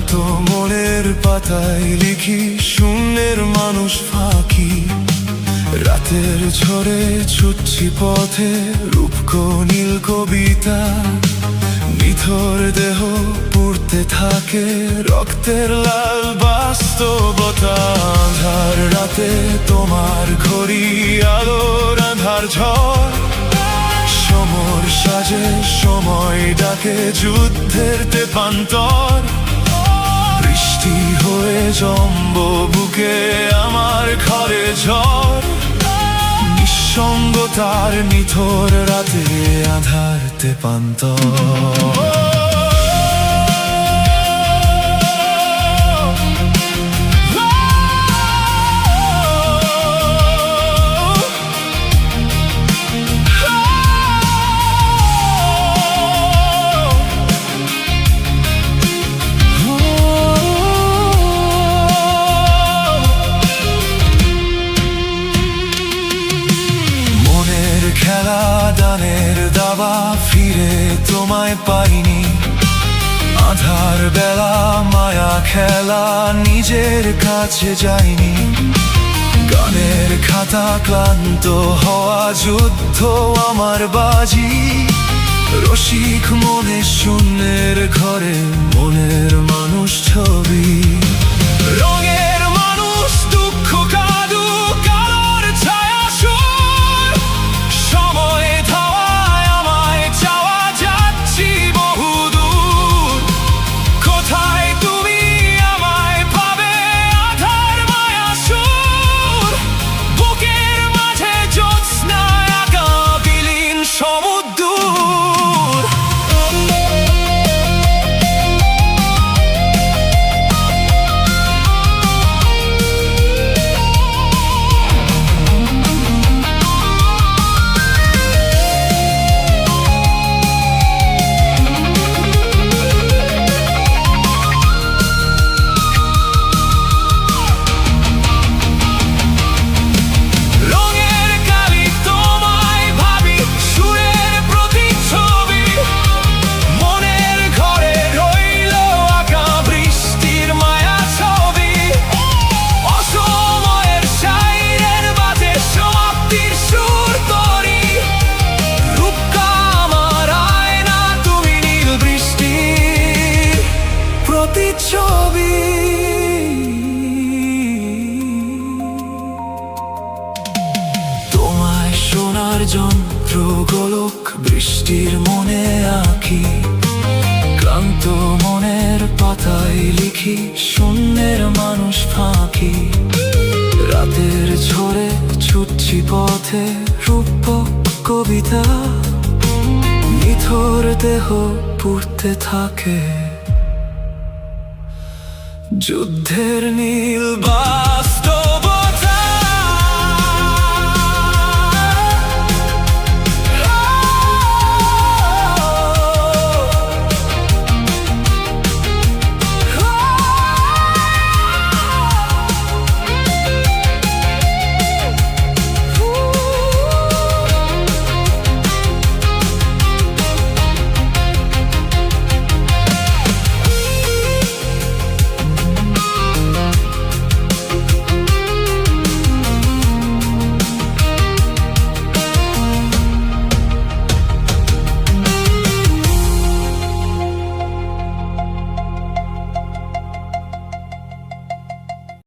ক্লান্ত মনের পাতায় লিখি শূন্যের মানুষ ফাঁকি। রাতের ঝড়ে ছুটছি পথে রূপকো নীল কবিতা। নিথর দেহ পুড়তে থাকে রক্তের লাল বাস্তবতা। আঁধার রাতে তোমার ঘড়ি আলোর আঁধার ঝড়। সমর সাজে সময় ডাকে যুদ্ধের তেপান্তর। বৃষ্টি হয়ে জম্ব বুকে আমার ঘরে ঝড়। নিঃসঙ্গতার নিথর রাতে আঁধার তেপান্তর। খেলা দানের দাবা ফিরে তোমায় পাইনি। আধার বেলা মায়া খেলা নিজের কাছে যাইনি। গানের খাতা ক্লান্ত হওয়া যুদ্ধ আমার বাজি। রসিক মনে শূন্যের ঘরে মনের মানুষ ছবি। রঙের মানুষ দুঃখ কাদু কালোর ছায়া সুর। সময় ধাওয়ায় আমায় চাওয়া যাচ্ছি বহুদূর। কোথায় তুমি আমায় পাবে আধার মায়া সুর। বুকের মাঝে জ্যোৎস্নায় আঁকা বিলীন সমুদ্র। ছবি তোমায় শোনার যন্ত্র গোলক বৃষ্টির মনে আঁকি। ক্লান্ত মনের পাতায় লিখি শূন্যের মানুষ ফাঁকি। রাতের ঝড়ে ছুটছি পথে রূপক কবিতা। নিথর দেহ পুড়তে থাকে যুদ্ধের নীল বাস।